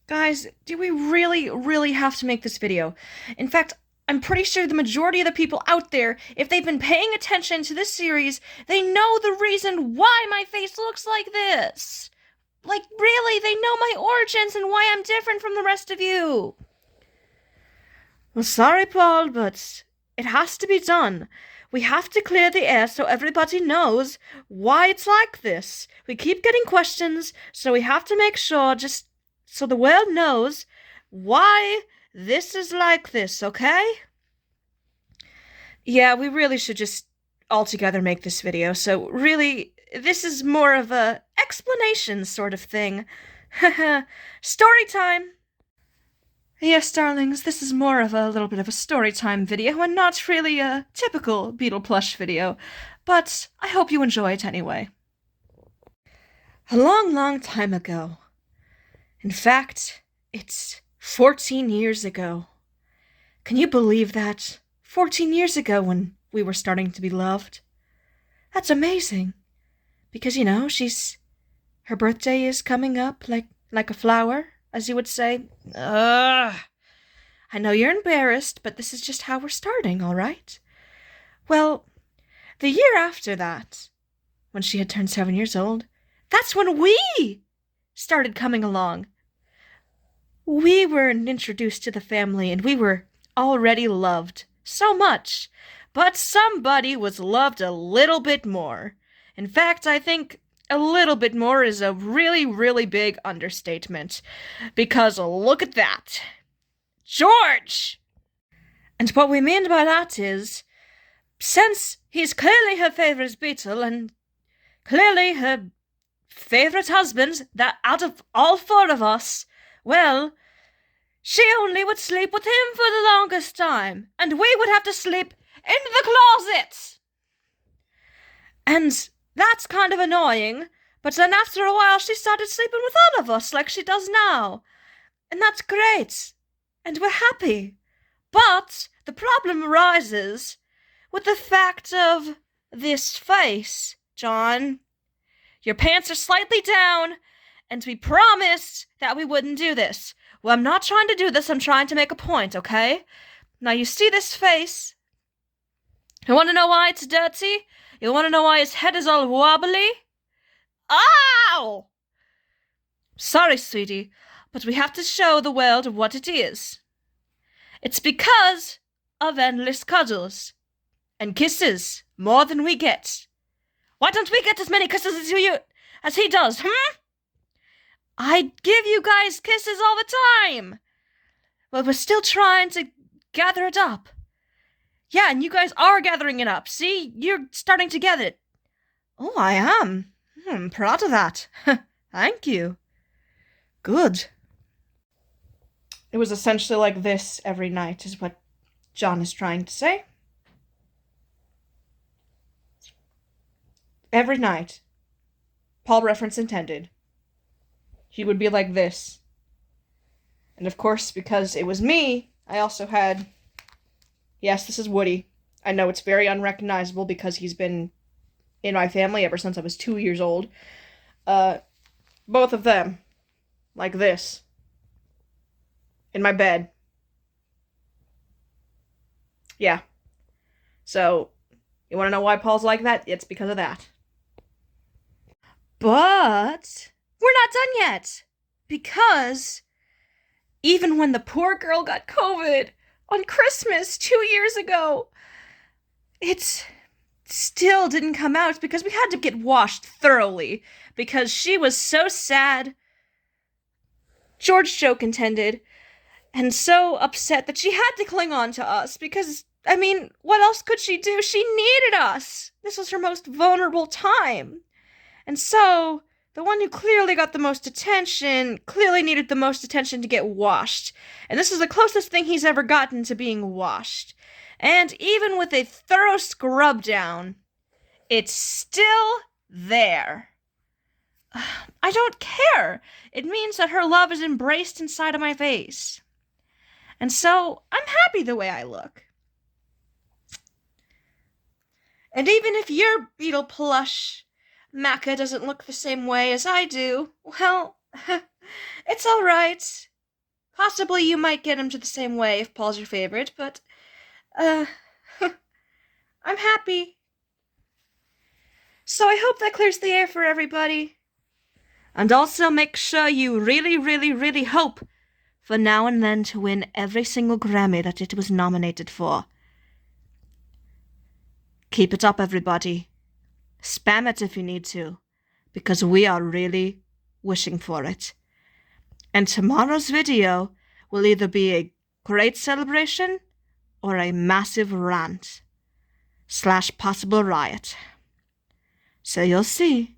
Guys, do we really have to make this video? In fact, I'm pretty sure the majority of the people out there, if they've been paying attention to this series, they know the reason why my face looks like this. Like, really, they know my origins and why I'm different from the rest of you. Well, sorry, Paul, but it has to be done. We have to clear the air so everybody knows why it's like this. We keep getting questions, so we have to make sure, just so the world knows why this is like this, okay? Yeah, we really should just all together make this video, so really, this is more of a explanation sort of thing. Story time! Yes, darlings, this is more of a little bit of a story time video and not really a typical Beatle Plush video, but I hope you enjoy it anyway. A long time ago. In fact, it's 14 years ago. Can you believe that? 14 years ago when we were starting to be loved. That's amazing. Because, you know, her birthday is coming up like a flower, as you would say. Ugh. I know you're embarrassed, but this is just how we're starting, all right? Well, the year after that, when she had turned 7 years old, that's when we started coming along. We were introduced to the family, and we were already loved so much. But somebody was loved a little bit more. In fact, I think a little bit more is a really big understatement. Because look at that. George! And what we mean by that is, since he's clearly her favourite Beatle, and clearly her favourite husband, that out of all four of us, well, she only would sleep with him for the longest time, and we would have to sleep in the closet. And that's kind of annoying, but then after a while she started sleeping with all of us like she does now. And that's great. And we're happy. But the problem arises with the fact of this face, John. Your pants are slightly down, and we promised that we wouldn't do this. Well, I'm not trying to do this, I'm trying to make a point, okay? Now, you see this face? You want to know why it's dirty? You want to know why his head is all wobbly? Ow! Sorry, sweetie, but we have to show the world what it is. It's because of endless cuddles and kisses, more than we get. Why don't we get as many kisses as he does, I give you guys kisses all the time. Well, we're still trying to gather it up. Yeah, and you guys are gathering it up. See? You're starting to get it. Oh, I am. I'm proud of that. Thank you. Good. It was essentially like this every night, is what John is trying to say. Every night. Paul reference intended. He would be like this. And of course, because it was me, I also had... Yes, this is Woody. I know it's very unrecognizable because he's been in my family ever since I was 2 years old. Both of them. Like this. In my bed. Yeah. So, you want to know why Paul's like that? It's because of that. But we're not done yet. Because even when the poor girl got COVID on Christmas 2 years ago, it still didn't come out because we had to get washed thoroughly because she was so sad, George joke intended, and so upset that she had to cling on to us because, I mean, what else could she do? She needed us. This was her most vulnerable time. And so The one who clearly got the most attention, clearly needed the most attention to get washed. And this is the closest thing he's ever gotten to being washed. And even with a thorough scrub down, it's still there. I don't care. It means that her love is embraced inside of my face. And so, I'm happy the way I look. And even if your Beatle plush Macca doesn't look the same way as I do, well, it's alright. Possibly you might get him to the same way if Paul's your favorite, but, I'm happy. So I hope that clears the air for everybody. And also make sure you really, really, really hope for Now and Then to win every single Grammy that it was nominated for. Keep it up, everybody. Spam it if you need to, because we are really wishing for it. And tomorrow's video will either be a great celebration or a massive rant / possible riot. So you'll see.